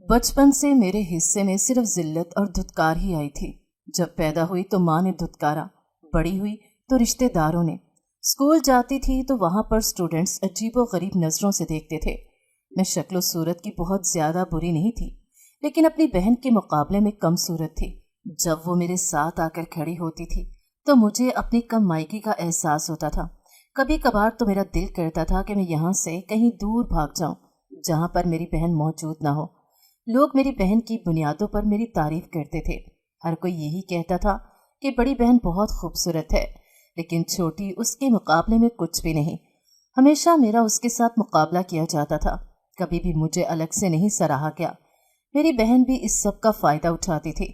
बचपन से मेरे हिस्से में सिर्फ जिल्लत और धुतकार ही आई थी। जब पैदा हुई तो माँ ने धुतकारा, बड़ी हुई तो रिश्तेदारों ने। स्कूल जाती थी तो वहाँ पर स्टूडेंट्स अजीबो गरीब नज़रों से देखते थे। मैं शक्ल सूरत की बहुत ज़्यादा बुरी नहीं थी, लेकिन अपनी बहन के मुकाबले में कम सूरत थी। जब वो मेरे साथ आकर खड़ी होती थी तो मुझे अपनी कम मायगी का एहसास होता था। कभी कभार तो मेरा दिल करता था कि मैं यहाँ से कहीं दूर भाग जाऊं, जहाँ पर मेरी बहन मौजूद ना हो। लोग मेरी बहन की बुनियादों पर मेरी तारीफ करते थे। हर कोई यही कहता था कि बड़ी बहन बहुत खूबसूरत है, लेकिन छोटी उसके मुकाबले में कुछ भी नहीं। हमेशा मेरा उसके साथ मुकाबला किया जाता था, कभी भी मुझे अलग से नहीं सराहा गया। मेरी बहन भी इस सब का फ़ायदा उठाती थी।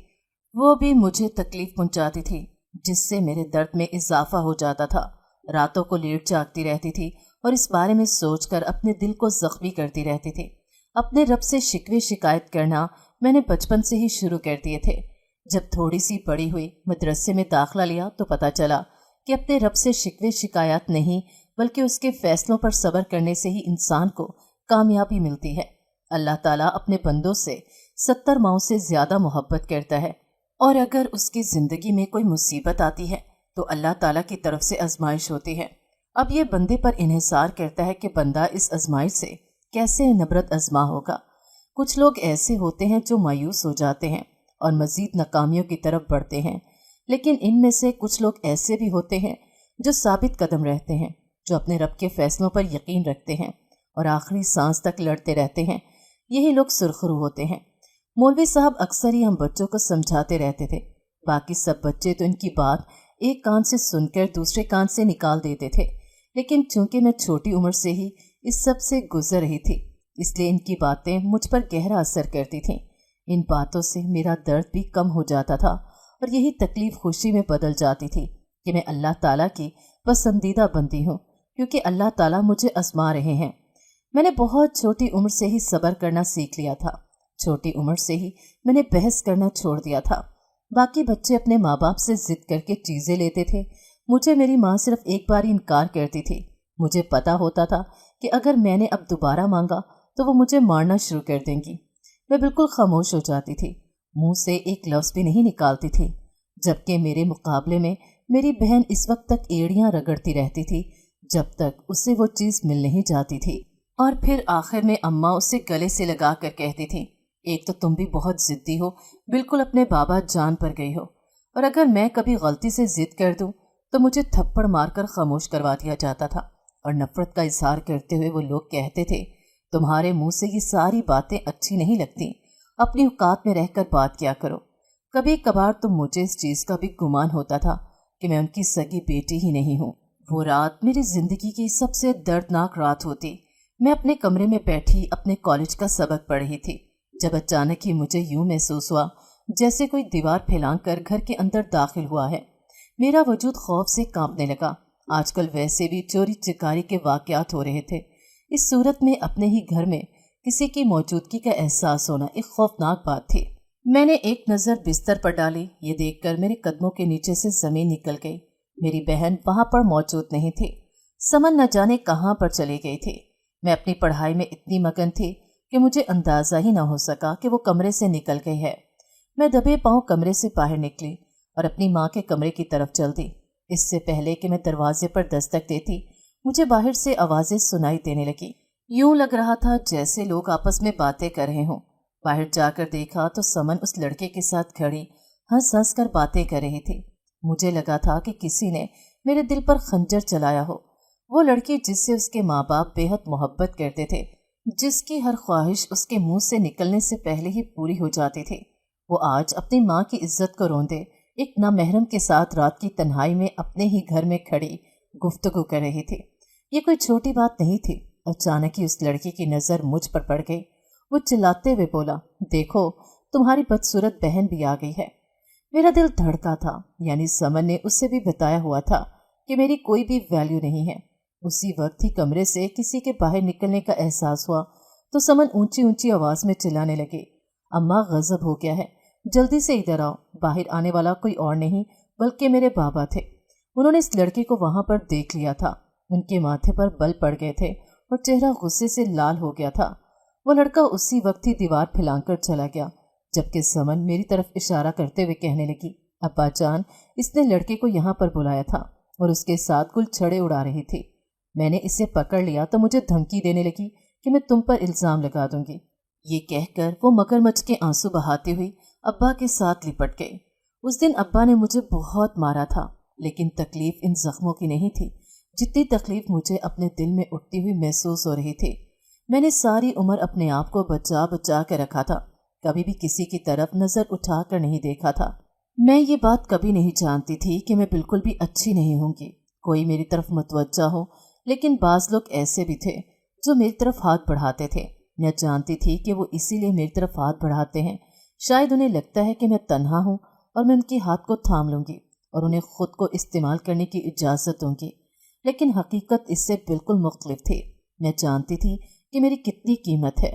वो भी मुझे तकलीफ पहुंचाती थी, जिससे मेरे दर्द में इजाफा हो जाता था। रातों को लेट जागती रहती थी और इस बारे में सोचकर अपने दिल को जख्मी करती रहती थी। अपने रब से शिकवे शिकायत करना मैंने बचपन से ही शुरू कर दिए थे। जब थोड़ी सी बड़ी हुई, मदरसे में दाखिला लिया तो पता चला कि अपने रब से शिकवे शिकायत नहीं, बल्कि उसके फैसलों पर सब्र करने से ही इंसान को कामयाबी मिलती है। अल्लाह ताला अपने बंदों से 70 माओं से ज़्यादा मोहब्बत करता है, और अगर उसकी ज़िंदगी में कोई मुसीबत आती है तो अल्लाह ताला की तरफ से आजमाइश होती है। अब ये बंदे पर इन्हिसार करता है कि बंदा इस आजमाइश से कैसे नबरत आजमा होगा। कुछ लोग ऐसे होते हैं जो मायूस हो जाते हैं और मज़ीद नाकामियों की तरफ बढ़ते हैं, लेकिन इनमें से कुछ लोग ऐसे भी होते हैं जो साबित कदम रहते हैं, जो अपने रब के फैसलों पर यकीन रखते हैं और आखिरी सांस तक लड़ते रहते हैं। यही लोग सुरखरू होते हैं। मौलवी साहब अक्सर ही हम बच्चों को समझाते रहते थे। बाकी सब बच्चे तो इनकी बात एक कान से सुनकर दूसरे कान से निकाल देते थे, लेकिन चूंकि मैं छोटी उम्र से ही इस सब से गुजर रही थी, इसलिए इनकी बातें मुझ पर गहरा असर करती थीं। इन बातों से मेरा दर्द भी कम हो जाता था और यही तकलीफ खुशी में बदल जाती थी कि मैं अल्लाह ताला की पसंदीदा बंदी हूँ, क्योंकि अल्लाह ताला मुझे आजमा रहे हैं। मैंने बहुत छोटी उम्र से ही सब्र करना सीख लिया था। छोटी उम्र से ही मैंने बहस करना छोड़ दिया था। बाकी बच्चे अपने माँ बाप से जिद करके चीज़ें लेते थे, मुझे मेरी माँ सिर्फ एक बार ही इनकार करती थी। मुझे पता होता था कि अगर मैंने अब दोबारा मांगा तो वो मुझे मारना शुरू कर देंगी। मैं बिल्कुल खामोश हो जाती थी, मुंह से एक लफ्ज़ भी नहीं निकालती थी, जबकि मेरे मुकाबले में मेरी बहन इस वक्त तक एड़ियाँ रगड़ती रहती थी जब तक उसे वो चीज़ मिल नहीं जाती थी। और फिर आखिर में अम्मा उसे गले से लगा कर कहती थी, एक तो तुम भी बहुत ज़िद्दी हो, बिल्कुल अपने बाबा जान पर गई हो, और अगर मैं कभी गलती से ज़िद कर दूं तो मुझे थप्पड़ मारकर खामोश करवा दिया जाता था। और नफ़रत का इजहार करते हुए वो लोग कहते थे, तुम्हारे मुंह से ये सारी बातें अच्छी नहीं लगती, अपनी औकात में रहकर बात किया करो। कभी कभार तो मुझे इस चीज़ का भी गुमान होता था कि मैं उनकी सगी बेटी ही नहीं हूँ। वो रात मेरी ज़िंदगी की सबसे दर्दनाक रात होती। मैं अपने कमरे में बैठी अपने कॉलेज का सबक पढ़ रही थी, जब अचानक ही मुझे यूं महसूस हुआ जैसे कोई दीवार फैलाकर घर के अंदर दाखिल हुआ है। मेरा वजूद खौफ से कांपने लगा। आजकल वैसे भी चोरी चिकारी के वाकयात हो रहे थे। इस सूरत में अपने ही घर में किसी की मौजूदगी का एहसास होना एक खौफनाक बात थी। मैंने एक नज़र बिस्तर पर डाली। ये देखकर मेरे कदमों के नीचे से ज़मीन निकल गई। मेरी बहन वहाँ पर मौजूद नहीं थी। समन न जाने कहाँ पर चली गई थी। मैं अपनी पढ़ाई में इतनी मगन थी कि मुझे अंदाज़ा ही न हो सका कि वो कमरे से निकल गई है। मैं दबे पांव कमरे से बाहर निकली और अपनी माँ के कमरे की तरफ चल दी। इससे पहले कि मैं दरवाजे पर दस्तक देती, मुझे बाहर से आवाज़ें सुनाई देने लगी। यूं लग रहा था जैसे लोग आपस में बातें कर रहे हों। बाहर जाकर देखा तो समन उस लड़के के साथ खड़ी हंस हंस कर बातें कर रही थी। मुझे लगा था कि किसी ने मेरे दिल पर खंजर चलाया हो। वो लड़की जिससे उसके माँ बाप बेहद मोहब्बत करते थे, जिसकी हर ख्वाहिश उसके मुंह से निकलने से पहले ही पूरी हो जाती थी, वो आज अपनी माँ की इज्जत को रोंदे एक नामहरम के साथ रात की तन्हाई में अपने ही घर में खड़ी गुफ्तगू कर रही थी। ये कोई छोटी बात नहीं थी। अचानक ही उस लड़की की नज़र मुझ पर पड़ गई। वो चिल्लाते हुए बोला, देखो तुम्हारी बदसूरत बहन भी आ गई है। मेरा दिल धड़का था, यानी समन ने उससे भी बताया हुआ था कि मेरी कोई भी वैल्यू नहीं है। उसी वक्त ही कमरे से किसी के बाहर निकलने का एहसास हुआ तो समन ऊंची ऊंची आवाज़ में चिल्लाने लगी, अम्मा गजब हो गया है, जल्दी से इधर आओ। बाहर आने वाला कोई और नहीं बल्कि मेरे बाबा थे। उन्होंने इस लड़के को वहां पर देख लिया था। उनके माथे पर बल पड़ गए थे और चेहरा गुस्से से लाल हो गया था। वो लड़का उसी वक्त ही दीवार फैलाकर चला गया, जबकि समन मेरी तरफ इशारा करते हुए कहने लगी, अब्बा जान, इसने लड़के को यहाँ पर बुलाया था और उसके साथ कुल छड़े उड़ा रही थी। मैंने इसे पकड़ लिया तो मुझे धमकी देने लगी कि मैं तुम पर इल्ज़ाम लगा दूंगी। ये कहकर वो मगरमच्छ के आंसू बहाती हुई अब्बा के साथ लिपट गई। उस दिन अब्बा ने मुझे बहुत मारा था, लेकिन तकलीफ इन जख्मों की नहीं थी जितनी तकलीफ मुझे अपने दिल में उठती हुई महसूस हो रही थी। मैंने सारी उम्र अपने आप को बचा बचा कर रखा था, कभी भी किसी की तरफ नजर उठा कर नहीं देखा था। मैं ये बात कभी नहीं जानती थी कि मैं बिल्कुल भी अच्छी नहीं होंगी, कोई मेरी तरफ मुतवज्जा हो, लेकिन बाज लोग ऐसे भी थे जो मेरी तरफ हाथ बढ़ाते थे। मैं जानती थी कि वो इसीलिए मेरी तरफ हाथ बढ़ाते हैं, शायद उन्हें लगता है कि मैं तन्हा हूँ और मैं उनके हाथ को थाम लूंगी और उन्हें खुद को इस्तेमाल करने की इजाज़त दूंगी। लेकिन हकीकत इससे बिल्कुल मुख्तलिफ थी। मैं जानती थी कि मेरी कितनी कीमत है।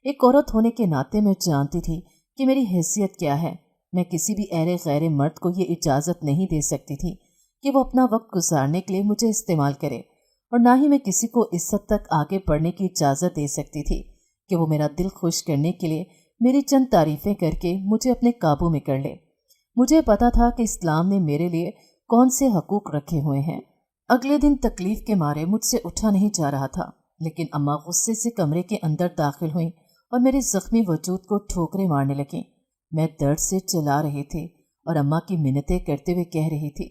एक औरत होने के नाते मैं जानती थी कि मेरी हैसियत क्या है। मैं किसी भी अहले गैर मर्द को ये इजाज़त नहीं दे सकती थी कि वो अपना वक्त गुजारने के लिए मुझे इस्तेमाल करे, और ना ही मैं किसी को इस हद तक आगे बढ़ने की इजाज़त दे सकती थी कि वो मेरा दिल खुश करने के लिए मेरी चंद तारीफ़ें करके मुझे अपने काबू में कर ले। मुझे पता था कि इस्लाम ने मेरे लिए कौन से हकूक़ रखे हुए हैं। अगले दिन तकलीफ़ के मारे मुझसे उठा नहीं जा रहा था, लेकिन अम्मा गुस्से से कमरे के अंदर दाखिल हुई और मेरे ज़ख्मी वजूद को ठोकरें मारने लगीं। मैं दर्द से चिल्ला रही थी और अम्मा की मिन्नतें करते हुए कह रही थी,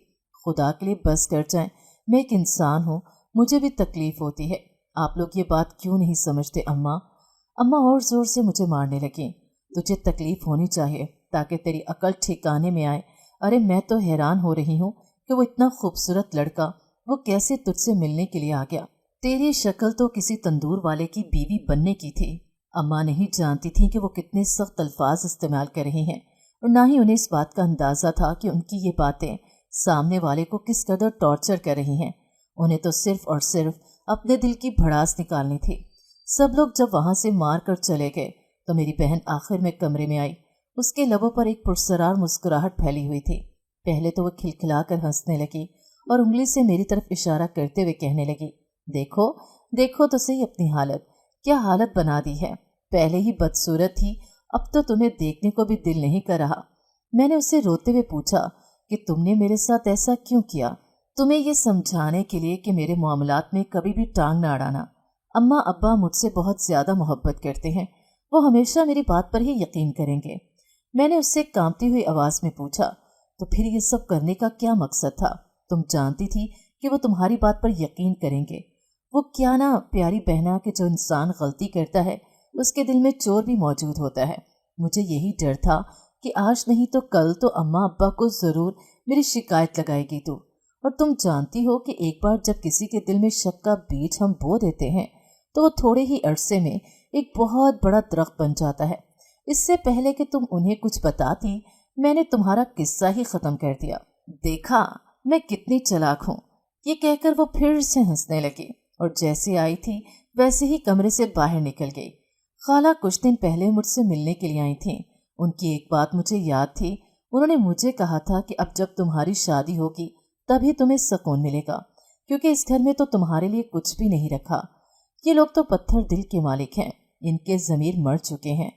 खुदा के लिए बस कर जाएं, मैं एक इंसान हूँ, मुझे भी तकलीफ़ होती है, आप लोग ये बात क्यों नहीं समझते अम्मा। अम्मा और ज़ोर से मुझे मारने लगीं। तुझे तकलीफ़ होनी चाहिए ताकि तेरी अकल ठिकाने में आए। अरे मैं तो हैरान हो रही हूँ कि वो इतना खूबसूरत लड़का वो कैसे तुझसे मिलने के लिए आ गया। तेरी शक्ल तो किसी तंदूर वाले की बीवी बनने की थी। अम्मा नहीं जानती थी कि वो कितने सख्त अल्फाज इस्तेमाल कर रही हैं, और ना ही उन्हें इस बात का अंदाज़ा था कि उनकी ये बातें सामने वाले को किस कदर टॉर्चर कर रही हैं। उन्हें तो सिर्फ और सिर्फ अपने दिल की भड़ास निकालनी थी। सब लोग जब वहाँ से मार कर चले गए तो मेरी बहन आखिर में कमरे में आई। उसके लबों पर एक पुरसरार मुस्कुराहट फैली हुई थी। पहले तो वो खिलखिलाकर हंसने लगी और उंगली से मेरी तरफ इशारा करते हुए कहने लगी, देखो देखो तो सही अपनी हालत, क्या हालत बना दी है। पहले ही बदसूरत थी, अब तो तुम्हें देखने को भी दिल नहीं कर रहा। मैंने उससे रोते हुए पूछा कि तुमने मेरे साथ ऐसा क्यों किया। तुम्हें ये समझाने के लिए कि मेरे मामलात में कभी भी टांग न अड़ाना। अम्मा अब्बा मुझसे बहुत ज़्यादा मोहब्बत करते हैं, वो हमेशा मेरी बात पर ही यकीन करेंगे। मैंने उससे कांपती हुई आवाज़ में पूछा, तो फिर ये सब करने का क्या मकसद था। तुम जानती थी कि वो तुम्हारी बात पर यकीन करेंगे। वो क्या ना प्यारी बहना कि जो इंसान गलती करता है उसके दिल में चोर भी मौजूद होता है। मुझे यही डर था कि आज नहीं तो कल तो अम्मा अब्बा को ज़रूर मेरी शिकायत लगाएगी तू। और तुम जानती हो कि एक बार जब किसी के दिल में शक का बीज हम बो देते हैं तो वो थोड़े ही अरसे में एक बहुत बड़ा दरख्त बन जाता है। इससे पहले कि तुम उन्हें कुछ बताती, मैंने तुम्हारा किस्सा ही ख़त्म कर दिया। देखा मैं कितनी चालाक हूँ। ये कहकर वो फिर से हंसने लगी और जैसे आई थी वैसे ही कमरे से बाहर निकल गई। खाला कुछ दिन पहले मुझसे मिलने के लिए आई थी। उनकी एक बात मुझे याद थी। उन्होंने मुझे कहा था कि अब जब तुम्हारी शादी होगी तभी तुम्हें सुकून मिलेगा, क्योंकि इस घर में तो तुम्हारे लिए कुछ भी नहीं रखा। ये लोग तो पत्थर दिल के मालिक हैं, इनके ज़मीर मर चुके हैं।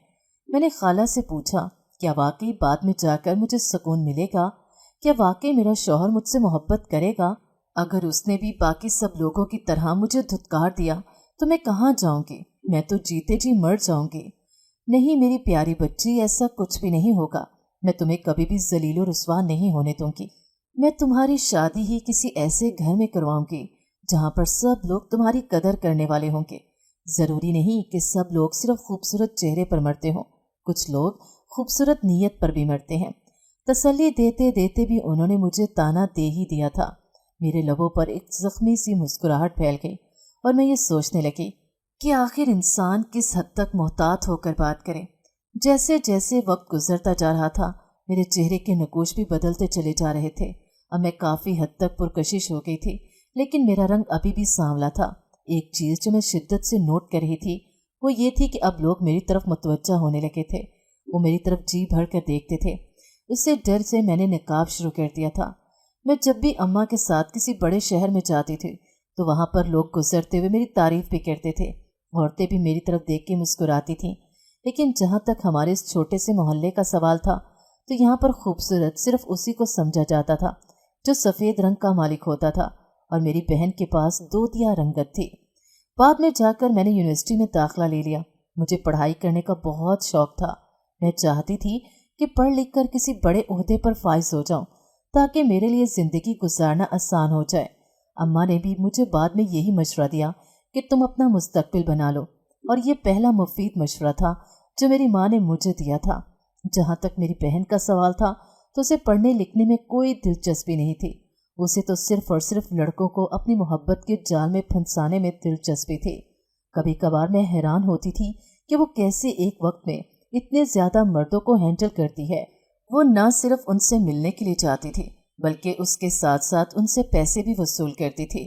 मैंने खाला से पूछा, क्या वाकई बाद में जाकर मुझे सुकून मिलेगा? क्या वाकई मेरा शौहर मुझसे मोहब्बत करेगा? अगर उसने भी बाकी सब लोगों की तरह मुझे धुतकार दिया तो मैं कहाँ जाऊंगी? मैं तो जीते जी मर जाऊंगी। नहीं मेरी प्यारी बच्ची, ऐसा कुछ भी नहीं होगा। मैं तुम्हें कभी भी जलीलो रुस्वा नहीं होने दूंगी। मैं तुम्हारी शादी ही किसी ऐसे घर में करवाऊंगी जहाँ पर सब लोग तुम्हारी कदर करने वाले होंगे। ज़रूरी नहीं कि सब लोग सिर्फ खूबसूरत चेहरे पर मरते हों, कुछ लोग खूबसूरत नीयत पर भी मरते हैं। तसल्ली देते देते भी उन्होंने मुझे ताना दे ही दिया था। मेरे लबों पर एक जख्मी सी मुस्कुराहट फैल गई और मैं ये सोचने लगी कि आखिर इंसान किस हद तक मोहतात होकर बात करे। जैसे जैसे वक्त गुजरता जा रहा था मेरे चेहरे के नकूश भी बदलते चले जा रहे थे। अब मैं काफ़ी हद तक पुरकशिश हो गई थी, लेकिन मेरा रंग अभी भी सांवला था। एक चीज़ जो मैं शिद्दत से नोट कर रही थी वो ये थी कि अब लोग मेरी तरफ मुतवज्जा होने लगे थे। वो मेरी तरफ जी भर कर देखते थे। इससे डर से मैंने निकाब शुरू कर दिया था। मैं जब भी अम्मा के साथ किसी बड़े शहर में जाती थी तो वहाँ पर लोग गुजरते हुए मेरी तारीफ भी करते थे। औरतें भी मेरी तरफ देख के मुस्कुराती थीं, लेकिन जहाँ तक हमारे इस छोटे से मोहल्ले का सवाल था तो यहाँ पर खूबसूरत सिर्फ उसी को समझा जाता था जो सफ़ेद रंग का मालिक होता था, और मेरी बहन के पास दूधिया रंगत थी। बाद में जाकर मैंने यूनिवर्सिटी में दाखिला ले लिया। मुझे पढ़ाई करने का बहुत शौक था। मैं चाहती थी कि पढ़ लिख कर किसी बड़े ओहदे पर फाइज हो जाऊं ताकि मेरे लिए ज़िंदगी गुजारना आसान हो जाए। अम्मा ने भी मुझे बाद में यही मशवरा दिया कि तुम अपना मुस्तकबिल बना लो, और ये पहला मुफीद मशवरा था जो मेरी माँ ने मुझे दिया था। जहाँ तक मेरी बहन का सवाल था तो उसे पढ़ने लिखने में कोई दिलचस्पी नहीं थी। उसे तो सिर्फ और सिर्फ लड़कों को अपनी मोहब्बत के जाल में फंसाने में दिलचस्पी थी। कभी कभार मैं हैरान होती थी कि वो कैसे एक वक्त में इतने ज्यादा मर्दों को हैंडल करती है। वो न सिर्फ उनसे मिलने के लिए चाहती थी बल्कि उसके साथ साथ उनसे पैसे भी वसूल करती थी।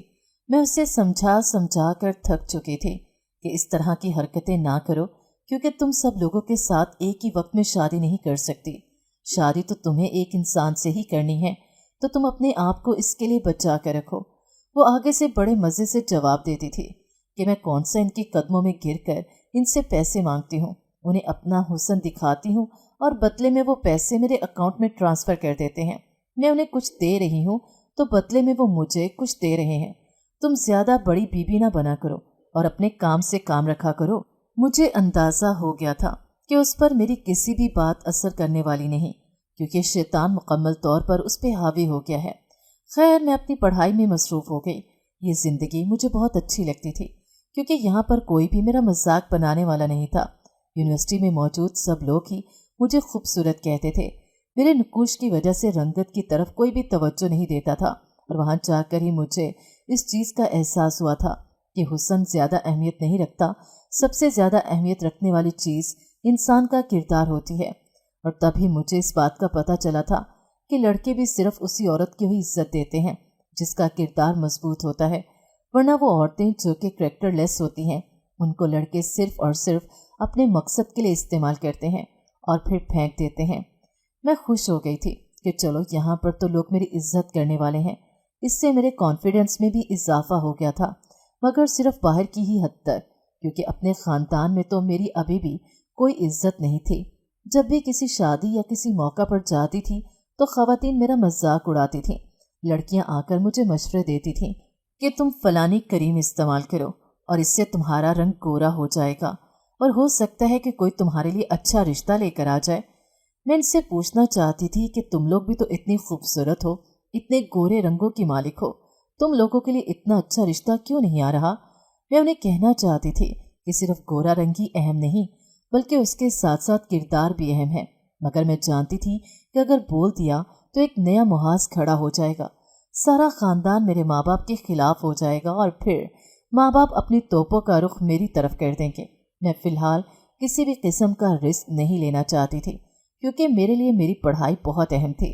मैं उसे समझा समझा कर थक चुकी थी कि इस तरह की हरकतें ना करो, क्योंकि तुम सब लोगों के साथ एक ही वक्त में शादी नहीं कर सकती। शादी तो तुम्हें एक इंसान से ही करनी है, तो तुम अपने आप को इसके लिए बचा कर रखो। वो आगे से बड़े मज़े से जवाब देती थी कि मैं कौन सा इनके कदमों में गिरकर इनसे पैसे मांगती हूँ। उन्हें अपना हुस्न दिखाती हूँ और बदले में वो पैसे मेरे अकाउंट में ट्रांसफ़र कर देते हैं। मैं उन्हें कुछ दे रही हूँ तो बदले में वो मुझे कुछ दे रहे हैं। तुम ज़्यादा बड़ी बीबी ना बना करो और अपने काम से काम रखा करो। मुझे अंदाज़ा हो गया था कि उस पर मेरी किसी भी बात असर करने वाली नहीं, क्योंकि शैतान मुकम्मल तौर पर उस पर हावी हो गया है। खैर, मैं अपनी पढ़ाई में मसरूफ़ हो गई। ये ज़िंदगी मुझे बहुत अच्छी लगती थी, क्योंकि यहाँ पर कोई भी मेरा मजाक बनाने वाला नहीं था। यूनिवर्सिटी में मौजूद सब लोग ही मुझे खूबसूरत कहते थे। मेरे नकूश की वजह से रंगत की तरफ कोई भी तवज्जो नहीं देता था, और वहाँ जाकर ही मुझे इस चीज़ का एहसास हुआ था कि हुस्न ज़्यादा अहमियत नहीं रखता। सबसे ज़्यादा अहमियत रखने वाली चीज़ इंसान का किरदार होती है। और तभी मुझे इस बात का पता चला था कि लड़के भी सिर्फ उसी औरत की ही इज्जत देते हैं जिसका किरदार मजबूत होता है, वरना वो औरतें जो कि कैरेक्टरलेस होती हैं, उनको लड़के सिर्फ और सिर्फ अपने मकसद के लिए इस्तेमाल करते हैं और फिर फेंक देते हैं। मैं खुश हो गई थी कि चलो यहाँ पर तो लोग मेरी इज्जत करने वाले हैं। इससे मेरे कॉन्फिडेंस में भी इजाफा हो गया था, मगर सिर्फ बाहर की ही हद तक, क्योंकि अपने ख़ानदान में तो मेरी अभी भी कोई इज्जत नहीं थी। जब भी किसी शादी या किसी मौका पर जाती थी तो ख़वातीन मेरा मजाक उड़ाती थीं। लड़कियां आकर मुझे मशवरे देती थीं कि तुम फलानी क्रीम इस्तेमाल करो और इससे तुम्हारा रंग गोरा हो जाएगा और हो सकता है कि कोई तुम्हारे लिए अच्छा रिश्ता लेकर आ जाए। मैं इनसे पूछना चाहती थी कि तुम लोग भी तो इतनी खूबसूरत हो, इतने गोरे रंगों की मालिक हो, तुम लोगों के लिए इतना अच्छा रिश्ता क्यों नहीं आ रहा। मैं उन्हें कहना चाहती थी कि सिर्फ गोरा रंग ही अहम नहीं, बल्कि उसके साथ साथ किरदार भी अहम है। मगर मैं जानती थी कि अगर बोल दिया तो एक नया मुहाज खड़ा हो जाएगा, सारा ख़ानदान मेरे माँ बाप के खिलाफ हो जाएगा और फिर माँ बाप अपनी तोपों का रुख मेरी तरफ कर देंगे। मैं फ़िलहाल किसी भी किस्म का रिस्क नहीं लेना चाहती थी, क्योंकि मेरे लिए मेरी पढ़ाई बहुत अहम थी।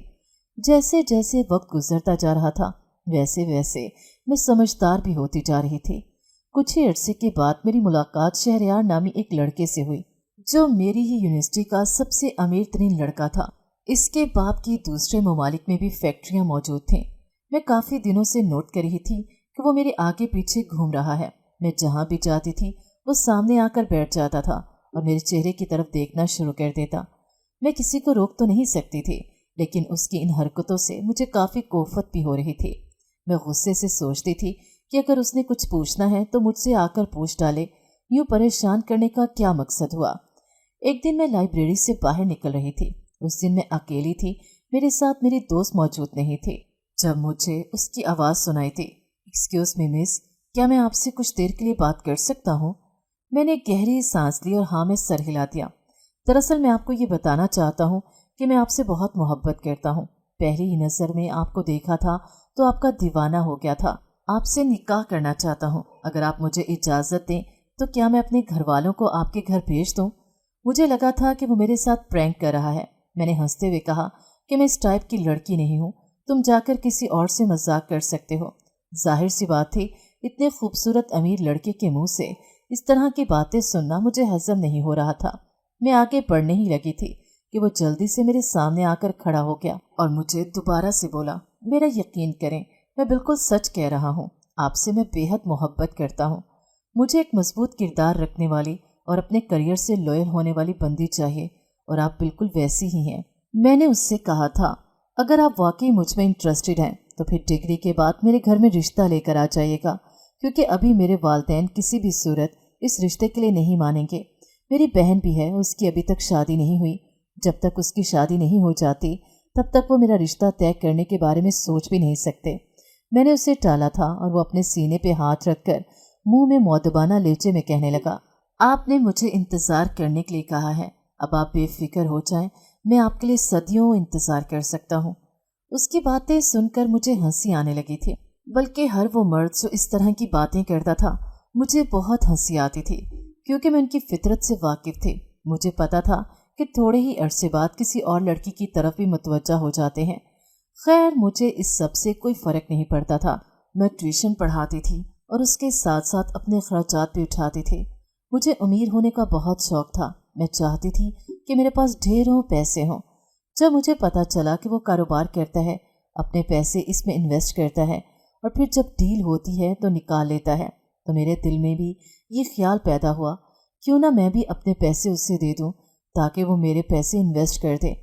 जैसे जैसे वक्त गुजरता जा रहा था वैसे वैसे मैं समझदार भी होती जा रही थी। कुछ ही अरसे के बाद मेरी मुलाकात शहरयार नामी एक लड़के से हुई, जो मेरी ही यूनिवर्सिटी का सबसे अमीर तरीन लड़का था। इसके बाप की दूसरे ममालिक में भी फैक्ट्रियां मौजूद थीं। मैं काफ़ी दिनों से नोट कर रही थी कि वो मेरे आगे पीछे घूम रहा है। मैं जहाँ भी जाती थी वो सामने आकर बैठ जाता था और मेरे चेहरे की तरफ देखना शुरू कर देता। मैं किसी को रोक तो नहीं सकती थी, लेकिन उसकी इन हरकतों से मुझे काफ़ी कोफत भी हो रही थी। मैं गुस्से से सोचती थी कि अगर उसने कुछ पूछना है तो मुझसे आकर पूछ डाले, यूँ परेशान करने का क्या मकसद हुआ। एक दिन मैं लाइब्रेरी से बाहर निकल रही थी। उस दिन मैं अकेली थी, मेरे साथ मेरी दोस्त मौजूद नहीं थी। जब मुझे उसकी आवाज़ सुनाई थी, एक्सक्यूज़ मी मिस, क्या मैं आपसे कुछ देर के लिए बात कर सकता हूँ? मैंने गहरी सांस ली और हाँ में सर हिला दिया। दरअसल मैं आपको ये बताना चाहता हूँ कि मैं आपसे बहुत मोहब्बत करता हूँ। पहली ही नज़र में आपको देखा था तो आपका दीवाना हो गया था। आपसे निकाह करना चाहता हूँ। अगर आप मुझे इजाज़त दें तो क्या मैं अपने घर वालों को आपके घर भेज दूँ? मुझे लगा था कि वो मेरे साथ प्रैंक कर रहा है। मैंने हंसते हुए कहा कि मैं इस टाइप की लड़की नहीं हूँ, तुम जाकर किसी और से मजाक कर सकते हो। जाहिर सी बात थी, इतने खूबसूरत अमीर लड़के के मुंह से इस तरह की बातें सुनना मुझे हजम नहीं हो रहा था। मैं आगे बढ़ने ही लगी थी कि वो जल्दी से मेरे सामने आकर खड़ा हो गया और मुझे दोबारा से बोला, मेरा यकीन करें, मैं बिल्कुल सच कह रहा हूँ, आपसे मैं बेहद मोहब्बत करता हूँ। मुझे एक मजबूत किरदार रखने वाली और अपने करियर से लॉयल होने वाली बंदी चाहिए, और आप बिल्कुल वैसी ही हैं। मैंने उससे कहा था, अगर आप वाकई मुझ में इंटरेस्टेड हैं तो फिर डिग्री के बाद मेरे घर में रिश्ता लेकर आ जाइएगा, क्योंकि अभी मेरे वालिदैन किसी भी सूरत इस रिश्ते के लिए नहीं मानेंगे। मेरी बहन भी है, उसकी अभी तक शादी नहीं हुई। जब तक उसकी शादी नहीं हो जाती तब तक वो मेरा रिश्ता तय करने के बारे में सोच भी नहीं सकते। मैंने उसे टाला था और वो अपने सीने पे हाथ रखकर मुंह में मौदबाना लहजे में कहने लगा, आपने मुझे इंतज़ार करने के लिए कहा है, अब आप बेफिक्र हो जाएं, मैं आपके लिए सदियों इंतज़ार कर सकता हूँ। उसकी बातें सुनकर मुझे हंसी आने लगी थी, बल्कि हर वो मर्द जो इस तरह की बातें करता था मुझे बहुत हंसी आती थी, क्योंकि मैं उनकी फितरत से वाकिफ थी। मुझे पता था कि थोड़े ही अरसे बाद किसी और लड़की की तरफ भी मुतवज्जा हो जाते हैं। खैर, मुझे इस सब से कोई फ़र्क नहीं पड़ता था। मैं ट्यूशन पढ़ाती थी और उसके साथ साथ अपने खर्चात भी उठाती थी। मुझे अमीर होने का बहुत शौक था। मैं चाहती थी कि मेरे पास ढेरों पैसे हों। जब मुझे पता चला कि वो कारोबार करता है, अपने पैसे इसमें इन्वेस्ट करता है और फिर जब डील होती है तो निकाल लेता है, तो मेरे दिल में भी ये ख्याल पैदा हुआ, क्यों ना मैं भी अपने पैसे उसे दे दूं ताकि वो मेरे पैसे इन्वेस्ट कर दे।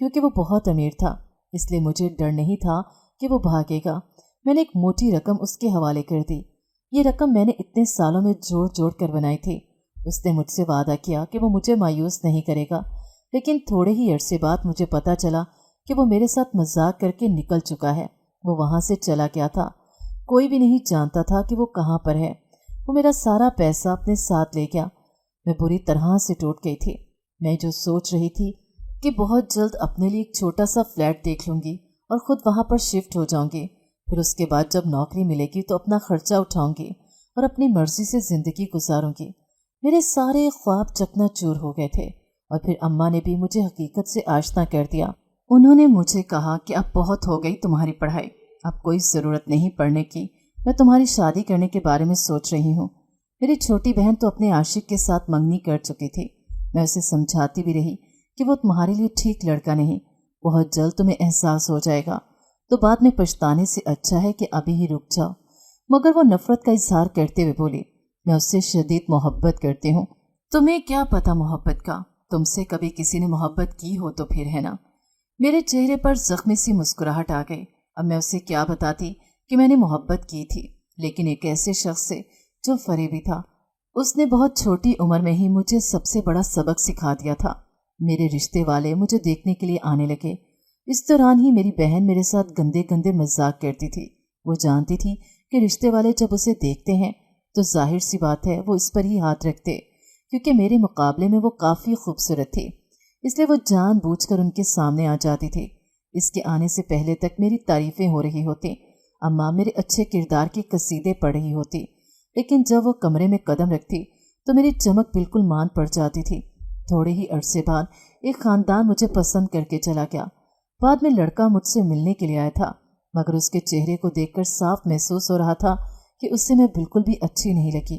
क्योंकि वो बहुत अमीर था, इसलिए मुझे डर नहीं था कि वो भागेगा। मैंने एक मोटी रकम उसके हवाले कर दी। ये रकम मैंने इतने सालों में जोड़ जोड़ कर बनाई थी। उसने मुझसे वादा किया कि वो मुझे मायूस नहीं करेगा, लेकिन थोड़े ही अरसे बाद मुझे पता चला कि वो मेरे साथ मजाक करके निकल चुका है। वो वहाँ से चला गया था। कोई भी नहीं जानता था कि वो कहाँ पर है। वो मेरा सारा पैसा अपने साथ ले गया। मैं बुरी तरह से टूट गई थी। मैं जो सोच रही थी कि बहुत जल्द अपने लिए एक छोटा सा फ्लैट देख लूँगी और ख़ुद वहाँ पर शिफ्ट हो जाऊँगी, फिर उसके बाद जब नौकरी मिलेगी तो अपना खर्चा उठाऊँगी और अपनी मर्जी से ज़िंदगी गुजारूँगी। मेरे सारे ख्वाब चकनाचूर हो गए थे और फिर अम्मा ने भी मुझे हकीकत से आश्ना कर दिया। उन्होंने मुझे कहा कि अब बहुत हो गई तुम्हारी पढ़ाई, अब कोई ज़रूरत नहीं पढ़ने की, मैं तुम्हारी शादी करने के बारे में सोच रही हूँ। मेरी छोटी बहन तो अपने आशिक के साथ मंगनी कर चुकी थी। मैं उसे समझाती भी रही कि वो तुम्हारे लिए ठीक लड़का नहीं, बहुत जल्द तुम्हें एहसास हो जाएगा, तो बाद में पछताने से अच्छा है कि अभी ही रुक जाओ। मगर वो नफरत का इजहार करते हुए बोली, मैं उससे शदीद मोहब्बत करती हूँ। तुम्हें क्या पता मोहब्बत का, तुमसे कभी किसी ने मोहब्बत की हो तो फिर, है ना। मेरे चेहरे पर जख्मी सी मुस्कुराहट आ गई। अब मैं उसे क्या बताती कि मैंने मोहब्बत की थी, लेकिन एक ऐसे शख्स से जो फरेबी था। उसने बहुत छोटी उम्र में ही मुझे सबसे बड़ा सबक सिखा दिया था। मेरे रिश्ते वाले मुझे देखने के लिए आने लगे। इस दौरान ही मेरी बहन मेरे साथ गंदे गंदे मजाक करती थी। वो जानती थी कि रिश्ते वाले जब उसे देखते हैं तो जाहिर सी बात है वो इस पर ही हाथ रखते, क्योंकि मेरे मुकाबले में वो काफ़ी खूबसूरत थी, इसलिए वो जानबूझकर उनके सामने आ जाती थी। इसके आने से पहले तक मेरी तारीफ़ें हो रही होती, अम्मा मेरे अच्छे किरदार की कसीदे पढ़ रही होती, लेकिन जब वो कमरे में कदम रखती तो मेरी चमक बिल्कुल मान पड़ जाती थी। थोड़े ही अरसे बाद एक ख़ानदान मुझे पसंद करके चला गया। बाद में लड़का मुझसे मिलने के लिए आया था, मगर उसके चेहरे को देखकर साफ महसूस हो रहा था कि उससे मैं बिल्कुल भी अच्छी नहीं लगी।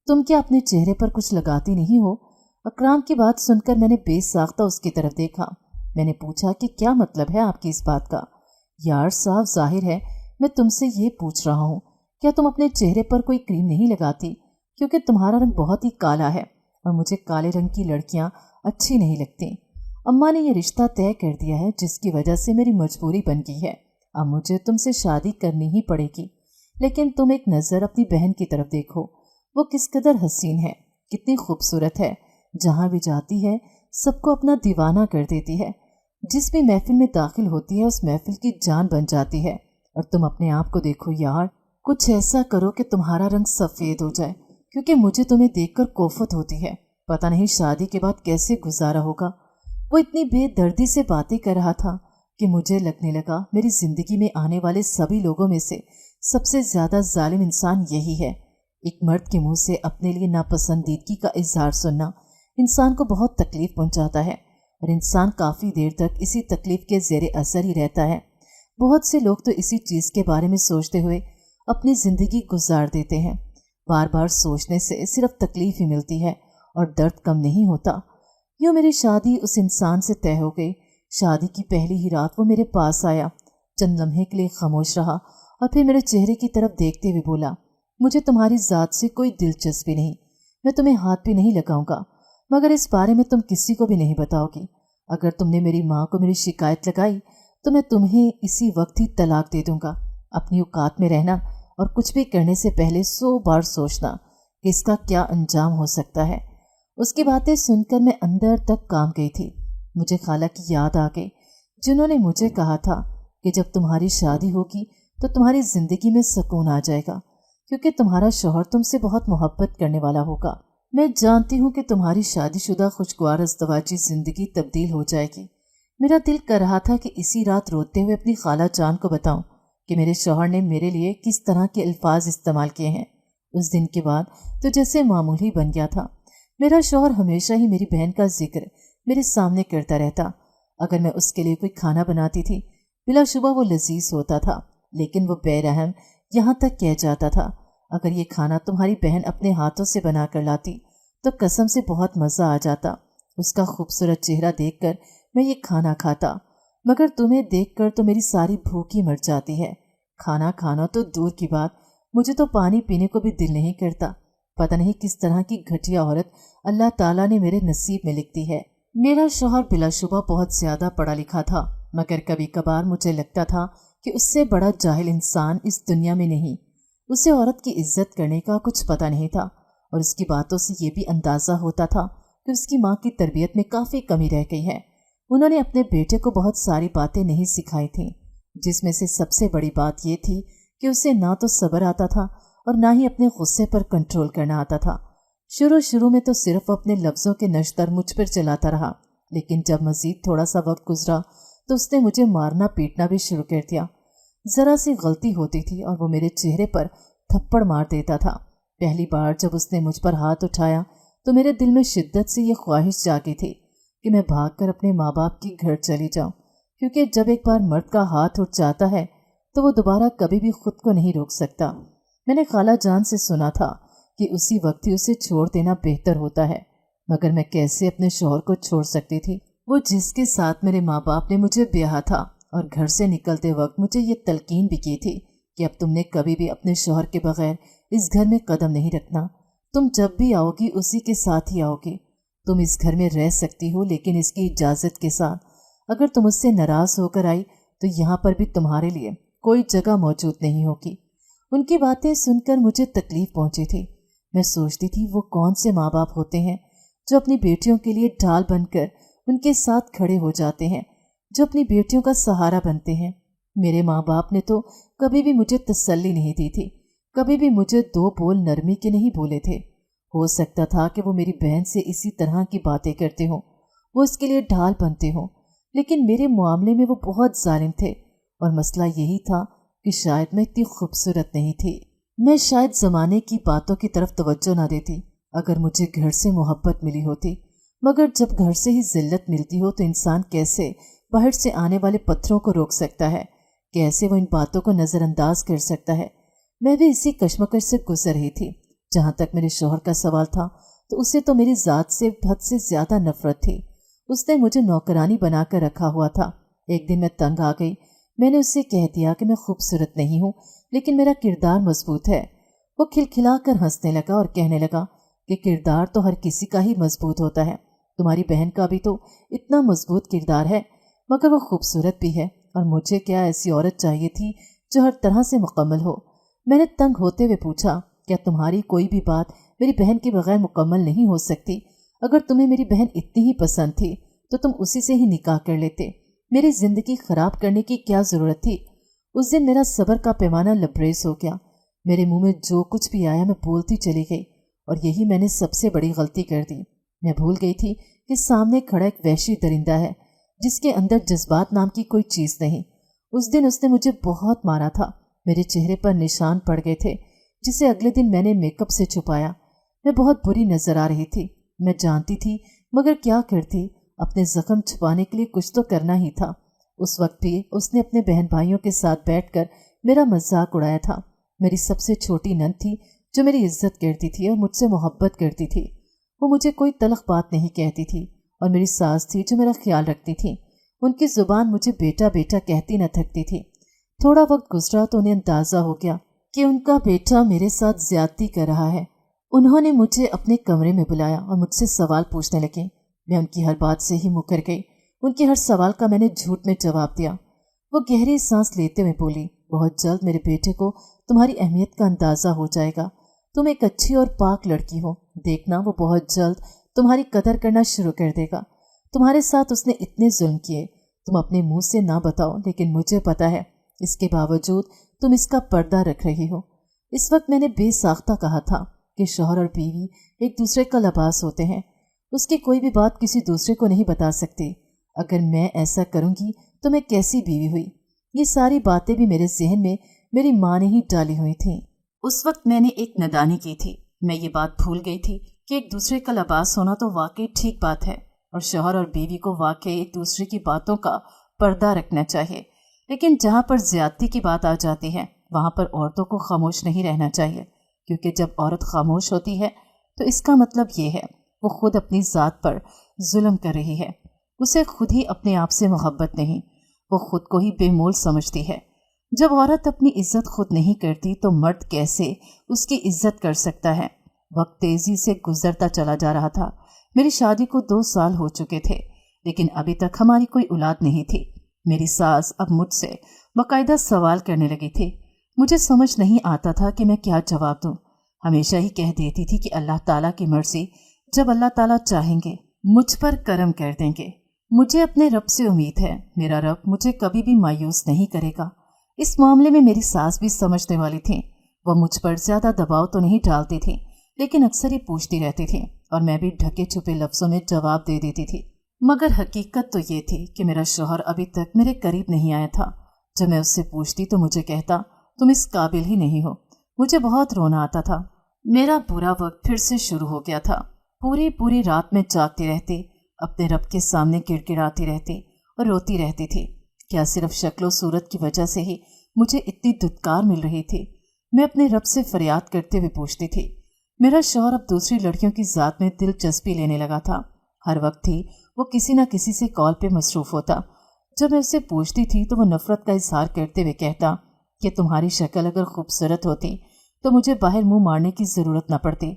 तुम क्या अपने चेहरे पर कुछ लगाती नहीं हो? अकराम की बात सुनकर मैंने बेसाख्ता उसकी तरफ देखा। मैंने पूछा कि क्या मतलब है आपकी इस बात का? यार साफ जाहिर है मैं तुमसे ये पूछ रहा हूँ, क्या तुम अपने चेहरे पर कोई क्रीम नहीं लगाती? क्योंकि तुम्हारा रंग बहुत ही काला है और मुझे काले रंग की लड़कियाँ अच्छी नहीं लगती। अम्मा ने ये रिश्ता तय कर दिया है, जिसकी वजह से मेरी मजबूरी बन गई है। अब मुझे तुमसे शादी करनी ही पड़ेगी। लेकिन तुम एक नज़र अपनी बहन की तरफ देखो, वो किस कदर हसीन है, कितनी खूबसूरत है। जहाँ भी जाती है सबको अपना दीवाना कर देती है। जिस भी महफिल में दाखिल होती है उस महफिल की जान बन जाती है। और तुम अपने आप को देखो यार, कुछ ऐसा करो कि तुम्हारा रंग सफ़ेद हो जाए, क्योंकि मुझे तुम्हें देखकर कोफत होती है। पता नहीं शादी के बाद कैसे गुजारा होगा। वो इतनी बेदर्दी से बातें कर रहा था कि मुझे लगने लगा मेरी ज़िंदगी में आने वाले सभी लोगों में से सबसे ज़्यादा जालिम इंसान यही है। एक मर्द के मुंह से अपने लिए नापसंदीदगी का इजहार सुनना इंसान को बहुत तकलीफ पहुंचाता है और इंसान काफ़ी देर तक इसी तकलीफ के ज़ेरे असर ही रहता है। बहुत से लोग तो इसी चीज़ के बारे में सोचते हुए अपनी ज़िंदगी गुजार देते हैं। बार बार सोचने से सिर्फ तकलीफ ही मिलती है और दर्द कम नहीं होता। यूँ मेरी शादी उस इंसान से तय हो गई। शादी की पहली ही रात वो मेरे पास आया, चंद लम्हे के लिए खामोश रहा और फिर मेरे चेहरे की तरफ देखते हुए बोला, مجھے تمہاری ذات سے کوئی دلچسپی نہیں، میں تمہیں ہاتھ بھی نہیں لگاؤں گا، مگر اس بارے میں تم کسی کو بھی نہیں بتاؤ گی۔ اگر تم نے میری ماں کو میری شکایت لگائی تو میں تمہیں اسی وقت ہی طلاق دے دوں گا۔ اپنی اوقات میں رہنا اور کچھ بھی کرنے سے پہلے 100 بار سوچنا کہ اس کا کیا انجام ہو سکتا ہے۔ اس کی باتیں سن کر میں اندر تک کانپ گئی تھی۔ مجھے خالہ کی یاد آ گئی، جنہوں نے مجھے کہا تھا کہ جب تمہاری شادی ہوگی تو تمہاری زندگی میں سکون آ جائے گا، کیونکہ تمہارا شوہر تم سے بہت محبت کرنے والا ہوگا۔ میں جانتی ہوں کہ تمہاری شادی شدہ خوشگوار ازدواجی زندگی تبدیل ہو جائے گی۔ میرا دل کر رہا تھا کہ اسی رات روتے ہوئے اپنی خالہ جان کو بتاؤں کہ میرے شوہر نے میرے لیے کس طرح کے الفاظ استعمال کیے ہیں۔ اس دن کے بعد تو جیسے معمولی بن گیا تھا۔ میرا شوہر ہمیشہ ہی میری بہن کا ذکر میرے سامنے کرتا رہتا۔ اگر میں اس کے لیے کوئی کھانا بناتی تھی، بلا شبہ وہ لذیذ ہوتا تھا، لیکن وہ بے رحم یہاں تک کہہ جاتا تھا، اگر یہ کھانا تمہاری بہن اپنے ہاتھوں سے بنا کر لاتی تو قسم سے بہت مزہ آ جاتا۔ اس کا خوبصورت چہرہ دیکھ کر میں یہ کھانا کھاتا، مگر تمہیں دیکھ کر تو میری ساری بھوک ہی مر جاتی ہے۔ کھانا کھانا تو دور کی بات، مجھے تو پانی پینے کو بھی دل نہیں کرتا۔ پتہ نہیں کس طرح کی گھٹیا عورت اللہ تعالیٰ نے میرے نصیب میں لکھ دی ہے۔ میرا شوہر بلا شبہ بہت زیادہ پڑھا لکھا تھا، مگر کبھی کبھار مجھے لگتا تھا کہ اس سے بڑا جاہل انسان اس دنیا میں نہیں۔ اسے عورت کی عزت کرنے کا کچھ پتہ نہیں تھا، اور اس کی باتوں سے یہ بھی اندازہ ہوتا تھا کہ اس کی ماں کی تربیت میں کافی کمی رہ گئی ہے۔ انہوں نے اپنے بیٹے کو بہت ساری باتیں نہیں سکھائی تھیں، جس میں سے سب سے بڑی بات یہ تھی کہ اسے نہ تو صبر آتا تھا اور نہ ہی اپنے غصے پر کنٹرول کرنا آتا تھا۔ شروع میں تو صرف اپنے لفظوں کے نشتر مجھ پر چلاتا رہا، لیکن جب مزید تھوڑا سا وقت گزرا تو اس نے مجھے مارنا پیٹنا بھی شروع کر دیا۔ ذرا سی غلطی ہوتی تھی اور وہ میرے چہرے پر تھپڑ مار دیتا تھا۔ پہلی بار جب اس نے مجھ پر ہاتھ اٹھایا تو میرے دل میں شدت سے یہ خواہش جاگی تھی کہ میں بھاگ کر اپنے ماں باپ کی گھر چلی جاؤں، کیونکہ جب ایک بار مرد کا ہاتھ اٹھ جاتا ہے تو وہ دوبارہ کبھی بھی خود کو نہیں روک سکتا۔ میں نے خالہ جان سے سنا تھا کہ اسی وقت ہی اسے چھوڑ دینا بہتر ہوتا ہے، مگر میں کیسے اپنے شوہر کو چھوڑ سکتی تھی، وہ جس کے ساتھ میرے ماں باپ نے مجھے بیاہا تھا، اور گھر سے نکلتے وقت مجھے یہ تلقین بھی کی تھی کہ اب تم نے کبھی بھی اپنے شوہر کے بغیر اس گھر میں قدم نہیں رکھنا۔ تم جب بھی آؤ گی اسی کے ساتھ ہی آؤ گی۔ تم اس گھر میں رہ سکتی ہو، لیکن اس کی اجازت کے ساتھ۔ اگر تم اس سے ناراض ہو کر آئی تو یہاں پر بھی تمہارے لیے کوئی جگہ موجود نہیں ہوگی۔ ان کی باتیں سن کر مجھے تکلیف پہنچی تھی۔ میں سوچتی تھی وہ کون سے ماں باپ ہوتے ہیں جو اپنی بیٹیوں کے لیے ڈھال بن کر ان کے ساتھ کھڑے ہو جاتے ہیں، جو اپنی بیٹیوں کا سہارا بنتے ہیں۔ میرے ماں باپ نے تو کبھی بھی مجھے تسلی نہیں دی تھی، کبھی بھی مجھے دو بول نرمی کے نہیں بولے تھے۔ ہو سکتا تھا کہ وہ میری بہن سے اسی طرح کی باتیں کرتے ہوں، وہ اس کے لیے ڈھال بنتے ہوں، لیکن میرے معاملے میں وہ بہت ظالم تھے، اور مسئلہ یہی تھا کہ شاید میں اتنی خوبصورت نہیں تھی۔ میں شاید زمانے کی باتوں کی طرف توجہ نہ دیتی اگر مجھے گھر سے محبت ملی ہوتی، مگر جب گھر سے ہی ذلت ملتی ہو تو انسان کیسے باہر سے آنے والے پتھروں کو روک سکتا ہے، کیسے وہ ان باتوں کو نظر انداز کر سکتا ہے۔ میں بھی اسی کشمکش سے گزر رہی تھی۔ جہاں تک میرے شوہر کا سوال تھا تو اسے تو میری ذات سے حد سے زیادہ نفرت تھی۔ اس نے مجھے نوکرانی بنا کر رکھا ہوا تھا۔ ایک دن میں تنگ آ گئی، میں نے اسے کہہ دیا کہ میں خوبصورت نہیں ہوں، لیکن میرا کردار مضبوط ہے۔ وہ کھلکھلا کر ہنسنے لگا اور کہنے لگا کہ کردار تو ہر کسی کا ہی مضبوط ہوتا ہے، تمہاری بہن کا بھی تو اتنا مضبوط کردار ہے، مگر وہ خوبصورت بھی ہے، اور مجھے کیا ایسی عورت چاہیے تھی جو ہر طرح سے مکمل ہو۔ میں نے تنگ ہوتے ہوئے پوچھا، کیا تمہاری کوئی بھی بات میری بہن کے بغیر مکمل نہیں ہو سکتی؟ اگر تمہیں میری بہن اتنی ہی پسند تھی تو تم اسی سے ہی نکاح کر لیتے، میری زندگی خراب کرنے کی کیا ضرورت تھی؟ اس دن میرا صبر کا پیمانہ لبریز ہو گیا، میرے منہ میں جو کچھ بھی آیا میں بولتی چلی گئی، اور یہی میں نے سب سے بڑی غلطی کر دی۔ میں بھول گئی تھی کہ سامنے کھڑا ایک وحشی درندہ ہے جس کے اندر جذبات نام کی کوئی چیز نہیں۔ اس دن اس نے مجھے بہت مارا تھا، میرے چہرے پر نشان پڑ گئے تھے جسے اگلے دن میں نے میک اپ سے چھپایا۔ میں بہت بری نظر آ رہی تھی، میں جانتی تھی، مگر کیا کرتی، اپنے زخم چھپانے کے لیے کچھ تو کرنا ہی تھا۔ اس وقت بھی اس نے اپنے بہن بھائیوں کے ساتھ بیٹھ کر میرا مذاق اڑایا تھا۔ میری سب سے چھوٹی نند تھی جو میری عزت کرتی تھی اور مجھ سے محبت کرتی تھی، وہ مجھے کوئی تلخ بات نہیں کہتی تھی، اور میری ساس تھی جو میرا خیال رکھتی تھی، ان کی زبان مجھے بیٹا بیٹا کہتی نہ تھکتی تھی۔ تھوڑا وقت گزرا تو انہیں اندازہ ہو گیا कि उनका बेटा मेरे साथ ज्यादती कर रहा है। उन्होंने मुझे अपने कमरे में बुलाया और मुझसे सवाल पूछने लगे। मैं उनकी हर बात से ही मुकर गई। उनके हर सवाल का मैंने झूठ में जवाब दिया। वो गहरी सांस लेते हुए बोली, बहुत जल्द मेरे बेटे को तुम्हारी अहमियत का अंदाज़ा हो जाएगा। तुम एक अच्छी और पाक लड़की हो, देखना वो बहुत जल्द तुम्हारी कदर करना शुरू कर देगा। तुम्हारे साथ उसने इतने जुल्म किए, तुम अपने मुंह से ना बताओ, लेकिन मुझे पता है। इसके बावजूद तुम इसका पर्दा रख रही हो। इस वक्त मैंने बेसाख्ता कहा था कि शौहर और बीवी एक दूसरे का लिबास होते हैं। उसकी कोई भी बात किसी दूसरे को नहीं बता सकती। अगर मैं ऐसा करूंगी तो मैं कैसी बीवी हुई? ये सारी बातें भी मेरे जहन में मेरी माँ ने ही डाली हुई थी। उस वक्त मैंने एक नादानी की थी। मैं ये बात भूल गई थी कि एक दूसरे का लिबास होना तो वाकई ठीक बात है और शौहर और बीवी को वाकई एक दूसरे की बातों का पर्दा रखना चाहिए। लेकिन जहाँ पर ज्यादती की बात आ जाती है वहाँ पर औरतों को खामोश नहीं रहना चाहिए, क्योंकि जब औरत खामोश होती है तो इसका मतलब ये है वो खुद अपनी ज़ात पर जुल्म कर रही है। उसे खुद ही अपने आप से मोहब्बत नहीं, वो खुद को ही बेमोल समझती है। जब औरत अपनी इज्जत खुद नहीं करती तो मर्द कैसे उसकी इज्जत कर सकता है? वक्त तेजी से गुजरता चला जा रहा था। मेरी शादी को 2 साल हो चुके थे, लेकिन अभी तक हमारी कोई औलाद नहीं थी। मेरी सास अब मुझसे बाकायदा सवाल करने लगी थी। मुझे समझ नहीं आता था कि मैं क्या जवाब दूं। हमेशा ही कह देती थी कि अल्लाह ताला की मर्जी, जब अल्लाह ताला चाहेंगे मुझ पर करम कर देंगे। मुझे अपने रब से उम्मीद है, मेरा रब मुझे कभी भी मायूस नहीं करेगा। इस मामले में मेरी सास भी समझने वाली थी। वह मुझ पर ज्यादा दबाव तो नहीं डालती थी, लेकिन अक्सर ही पूछती रहती थी और मैं भी ढके छुपे लफ्जों में जवाब दे देती थी। मगर हकीकत तो ये थी कि मेरा शौहर अभी तक मेरे करीब नहीं आया था। जब मैं उससे पूछती तो मुझे कहता, तुम इस काबिल ही नहीं हो। मुझे बहुत रोना आता था। मेरा बुरा वक्त फिर से शुरू हो गया था। पूरी पूरी रात में जागती रहती, अपने रब के सामने गिड़गिड़ाती रहती और रोती रहती थी। क्या सिर्फ शक्लो सूरत की वजह से ही मुझे इतनी धुतकार मिल रही थी? मैं अपने रब से फरियाद करते हुए पूछती थी। मेरा शौहर अब दूसरी लड़कियों की जात में दिलचस्पी लेने लगा था। हर वक्त ही वो किसी न किसी से कॉल पे मसरूफ होता। जब मैं उससे पूछती थी तो वो नफरत का इजहार करते हुए कहता कि तुम्हारी शक्ल अगर खूबसूरत होती तो मुझे बाहर मुंह मारने की ज़रूरत न पड़ती।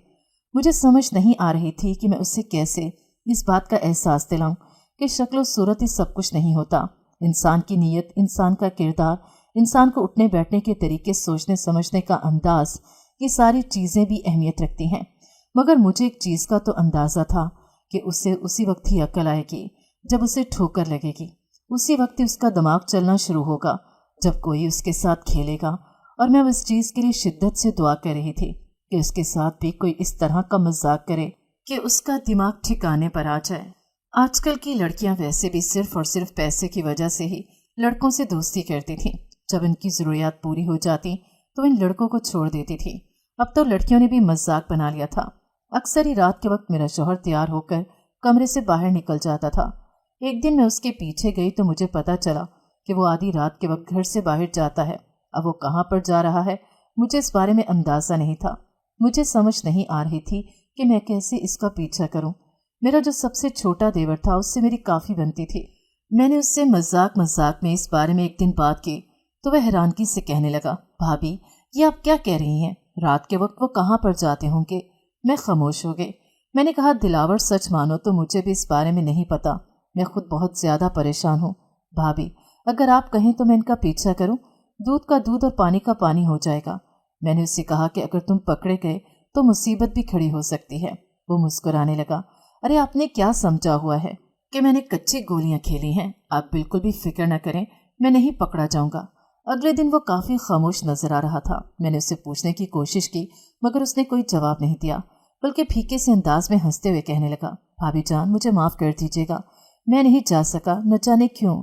मुझे समझ नहीं आ रही थी कि मैं उससे कैसे इस बात का एहसास दिलाऊं कि शक्ल सूरत ही सब कुछ नहीं होता। इंसान की नीयत, इंसान का किरदार, इंसान को उठने बैठने के तरीके, सोचने समझने का अंदाज, ये सारी चीज़ें भी अहमियत रखती हैं। मगर मुझे एक चीज़ का तो अंदाज़ा था कि उससे उसी वक्त ही अकल आएगी जब उसे ठोकर लगेगी। उसी वक्त ही उसका दिमाग चलना शुरू होगा जब कोई उसके साथ खेलेगा। और मैं उस चीज़ के लिए शिद्दत से दुआ कर रही थी कि उसके साथ भी कोई इस तरह का मजाक करे कि उसका दिमाग ठिकाने पर आ जाए। आजकल की लड़कियां वैसे भी सिर्फ और सिर्फ पैसे की वजह से ही लड़कों से दोस्ती करती थीं। जब इनकी ज़रूरियात पूरी हो जाती तो इन लड़कों को छोड़ देती थी। अब तो लड़कियों ने भी मजाक बना लिया था। अक्सर ही रात के वक्त मेरा शौहर तैयार होकर कमरे से बाहर निकल जाता था। एक दिन मैं उसके पीछे गई तो मुझे पता चला कि वो आधी रात के वक्त घर से बाहर जाता है। अब वो कहाँ पर जा रहा है मुझे इस बारे में अंदाज़ा नहीं था। मुझे समझ नहीं आ रही थी कि मैं कैसे इसका पीछा करूं। मेरा जो सबसे छोटा देवर था उससे मेरी काफ़ी बनती थी। मैंने उससे मजाक मजाक में इस बारे में एक दिन बात की तो वह हैरानगी से कहने लगा, भाभी ये आप क्या कह रही हैं? रात के वक्त वो कहाँ पर जाते होंगे? मैं खामोश हो गई। मैंने कहा, दिलावर सच मानो तो मुझे भी इस बारे में नहीं पता। मैं खुद बहुत ज़्यादा परेशान हूँ। भाभी अगर आप कहें तो मैं इनका पीछा करूँ? दूध का दूध और पानी का पानी हो जाएगा। मैंने उससे कहा कि अगर तुम पकड़े गए तो मुसीबत भी खड़ी हो सकती है। वो मुस्कुराने लगा। अरे आपने क्या समझा हुआ है कि मैंने कच्ची गोलियां खेली हैं? आप बिल्कुल भी फिक्र न करें, मैं नहीं पकड़ा जाऊंगा। अगले दिन वो काफ़ी खामोश नजर आ रहा था। मैंने उससे पूछने की कोशिश की मगर उसने कोई जवाब नहीं दिया, बल्कि फीके से अंदाज में हंसते हुए कहने लगा, भाभी जान मुझे माफ़ कर दीजिएगा, मैं नहीं जा सका, न जाने क्यों।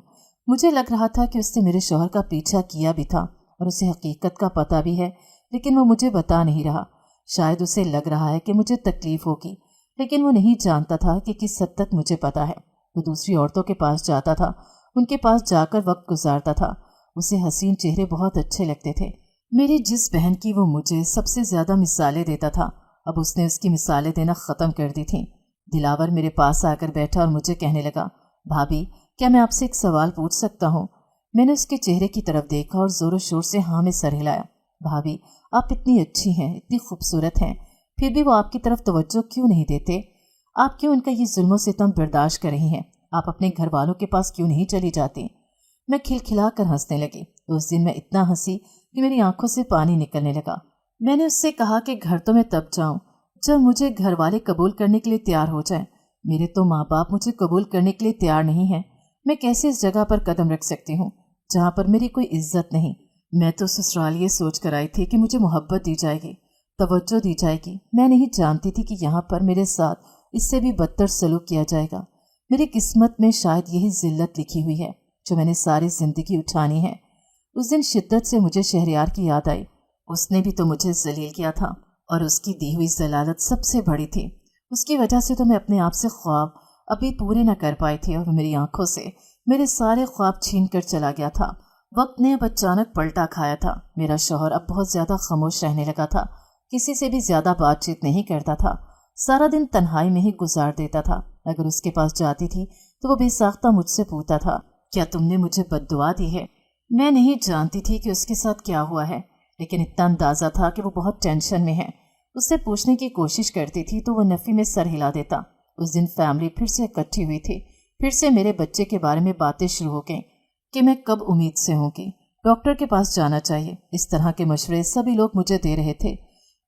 मुझे लग रहा था कि उसने मेरे शौहर का पीछा किया भी था और उसे हकीकत का पता भी है, लेकिन वो मुझे बता नहीं रहा। शायद उसे लग रहा है कि मुझे तकलीफ होगी, लेकिन वो नहीं जानता था कि किस हद तक मुझे पता है। वो दूसरी औरतों के पास जाता था, उनके पास जाकर वक्त गुजारता था। उसे हसीन चेहरे बहुत अच्छे लगते थे। मेरी जिस बहन की वो मुझे सबसे ज़्यादा मिसालें देता था, अब उसने उसकी मिसालें देना ख़त्म कर दी थी। दिलावर मेरे पास आकर बैठा और मुझे कहने लगा, भाभी क्या मैं आपसे एक सवाल पूछ सकता हूँ? मैंने उसके चेहरे की तरफ देखा और ज़ोरों शोर से हाँ में सर हिलाया। भाभी, आप इतनी अच्छी हैं, इतनी खूबसूरत हैं, फिर भी वो आपकी तरफ तवज्जो क्यों नहीं देते? आप क्यों उनका ये जुल्म सितम बर्दाश्त कर रही हैं? आप अपने घर वालों के पास क्यों नहीं चली जाती? मैं खिलखिला कर हंसने लगी। उस दिन मैं इतना हंसी कि मेरी आंखों से पानी निकलने लगा। मैंने उससे कहा कि घर तो मैं तब जाऊं जब मुझे घर वाले कबूल करने के लिए तैयार हो जाएं। मेरे तो माँ बाप मुझे कबूल करने के लिए तैयार नहीं हैं। मैं कैसे इस जगह पर कदम रख सकती हूँ जहाँ पर मेरी कोई इज्जत नहीं? मैं तो ससुराल ये सोच कर आई थी कि मुझे मोहब्बत दी जाएगी, तवज्जो दी जाएगी। मैं नहीं जानती थी कि यहाँ पर मेरे साथ इससे भी बदतर सलूक किया जाएगा। मेरी किस्मत में शायद यही जिल्लत लिखी हुई है जो मैंने सारी जिंदगी उठानी है। उस दिन शिद्दत से मुझे शहरयार की याद आई। उसने भी तो मुझे जलील किया था और उसकी दी हुई जलालत सबसे बड़ी थी। उसकी वजह से तो मैं अपने आप से ख्वाब अभी पूरे न कर पाई थी और मेरी आंखों से मेरे सारे ख्वाब छीन कर चला गया था। वक्त ने अब अचानक पलटा खाया था। मेरा शौहर अब बहुत ज्यादा खामोश रहने लगा था, किसी से भी ज्यादा बातचीत नहीं करता था, सारा दिन तन्हाई में ही गुजार देता था। अगर उसके पास जाती थी तो वो बेसाख्ता मुझसे पूछता था, क्या तुमने मुझे बद्दुआ दी है? मैं नहीं जानती थी कि उसके साथ क्या हुआ है, लेकिन इतना अंदाजा था कि वो बहुत टेंशन में है। उससे पूछने की कोशिश करती थी तो वो नफी में सर हिला देता। उस दिन फैमिली फिर से इकट्ठी हुई थी। फिर से मेरे बच्चे के बारे में बातें शुरू हो गईं कि मैं कब उम्मीद से हूँ कि डॉक्टर के पास जाना चाहिए। इस तरह के मशवरे सभी लोग मुझे दे रहे थे।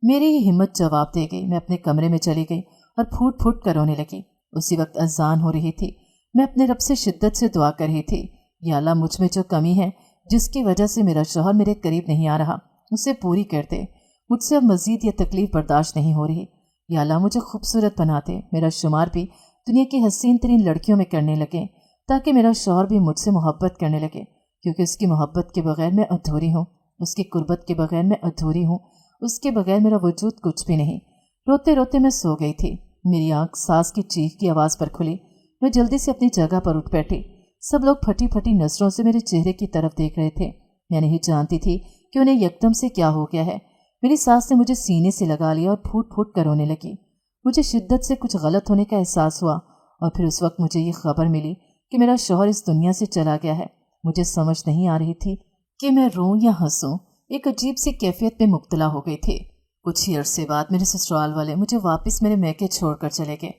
मेरी ही हिम्मत जवाब दे गई। मैं अपने कमरे में चली गई और फूट फूट कर रोने लगी। उसी वक्त अजान हो रही थी। मैं अपने रब से शिद्दत से दुआ कर रही थी, या अल्लाह, मुझ में जो कमी है जिसकी वजह से मेरा शौहर मेरे करीब नहीं आ रहा, उसे पूरी कर दे। मुझसे अब मजीद ये तकलीफ बर्दाश्त नहीं हो रही। या अल्लाह, मुझे खूबसूरत बना दे। मेरा शुमार भी दुनिया की हसीन तरीन लड़कियों में करने लगे ताकि मेरा शौहर भी मुझसे मोहब्बत करने लगे, क्योंकि उसकी मोहब्बत के बगैर मैं अधूरी हूँ, उसकी कुर्बत के बगैर मैं अधूरी हूँ, उसके बगैर मेरा वजूद कुछ भी नहीं। रोते रोते मैं सो गई थी। मेरी आंख सास की चीख की आवाज़ पर खुली। मैं जल्दी से अपनी जगह पर उठ बैठी। सब लोग फटी फटी नजरों से मेरे चेहरे की तरफ देख रहे थे। मैं नहीं जानती थी कि उन्हें यकदम से क्या हो गया है। मेरी सास ने मुझे सीने से लगा लिया और फूट फूट कर रोने लगी। मुझे शिद्दत से कुछ गलत होने का एहसास हुआ और फिर उस वक्त मुझे ये खबर मिली कि मेरा शौहर इस दुनिया से चला गया है। मुझे समझ नहीं आ रही थी कि मैं रोऊं या हंसूं। एक अजीब सी कैफियत में मुब्तला हो गई थी। कुछ ही अरसे बाद मेरे ससुराल वाले मुझे वापस मेरे मैके छोड़कर चले गए।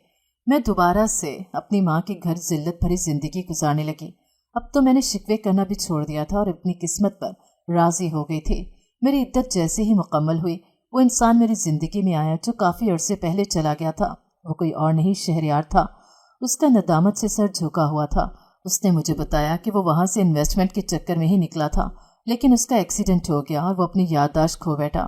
मैं दोबारा से अपनी माँ के घर जिल्लत भरी जिंदगी गुजारने लगी। अब तो मैंने शिकवे करना भी छोड़ दिया था और अपनी किस्मत पर राजी हो गई थी। मेरी इद्दत जैसे ही मुकम्मल हुई, वो इंसान मेरी जिंदगी में आया जो काफ़ी अरसे पहले चला गया था। वो कोई और नहीं, शहरयार था। उसका नदामत से सर झुका हुआ था। उसने मुझे बताया कि वो वहाँ से इन्वेस्टमेंट के चक्कर में ही निकला था, लेकिन उसका एक्सीडेंट हो गया और वो अपनी याददाश्त खो बैठा।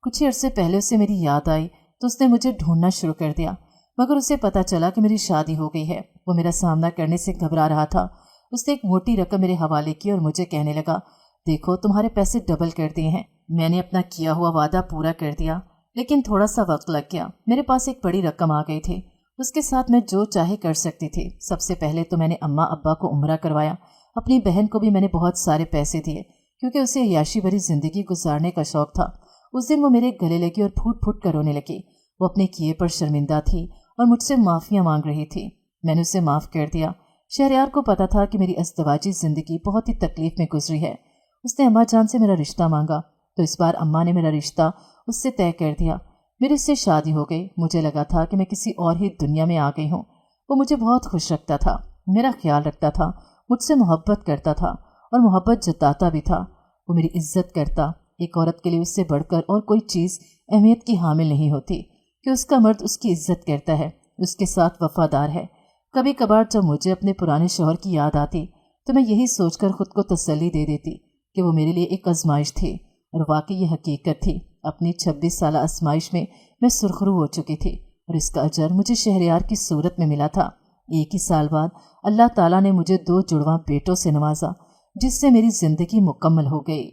कुछ ही अरसे पहले उसे मेरी याद आई तो उसने मुझे ढूंढना शुरू कर दिया, मगर उसे पता चला कि मेरी शादी हो गई है। वो मेरा सामना करने से घबरा रहा था। उसने एक मोटी रकम मेरे हवाले की और मुझे कहने लगा, देखो, तुम्हारे पैसे डबल कर दिए हैं। मैंने अपना किया हुआ वादा पूरा कर दिया, लेकिन थोड़ा सा वक्त लग गया। मेरे पास एक बड़ी रकम आ गई थी। उसके साथ मैं जो चाहे कर सकती थी। सबसे पहले तो मैंने अम्मा अब्बा को उम्रा करवाया। अपनी बहन को भी मैंने बहुत सारे पैसे दिए, क्योंकि उसे अय्याशी भरी जिंदगी गुजारने का शौक था। उस दिन वो मेरे गले लगी और फूट फूट कर रोने लगी। वो अपने किए पर शर्मिंदा थी और मुझसे माफ़ियाँ मांग रही थी। मैंने उसे माफ़ कर दिया। शहरयार को पता था कि मेरी अस्तवाजी ज़िंदगी बहुत ही तकलीफ में गुजरी है। उसने अम्मा जान से मेरा रिश्ता मांगा तो इस बार अम्मा ने मेरा रिश्ता उससे तय कर दिया। मेरी उससे शादी हो गई। मुझे लगा था कि मैं किसी और ही दुनिया में आ गई हूँ। वो मुझे बहुत खुश रखता था, मेरा ख्याल रखता था, मुझसे मोहब्बत करता था और मोहब्बत जताता भी था। वो मेरी इज्जत करता। एक औरत के लिए उससे बढ़कर और कोई चीज़ अहमियत की हामिल नहीं होती कि उसका मर्द उसकी इज्जत करता है, उसके साथ वफादार है। कभी कभार जब मुझे अपने पुराने शौहर की याद आती तो मैं यही सोचकर खुद को तसल्ली दे देती कि वो मेरे लिए एक आजमाइश थी, और वाकई ये हकीकत थी। अपनी 26 साल आजमाइश में मैं सुरखरू हो चुकी थी और इसका अजर मुझे शहरयार की सूरत में मिला था। एक ही साल बाद अल्लाह ताला ने मुझे 2 जुड़वा बेटों से नवाजा, जिससे मेरी जिंदगी मुकम्मल हो गई।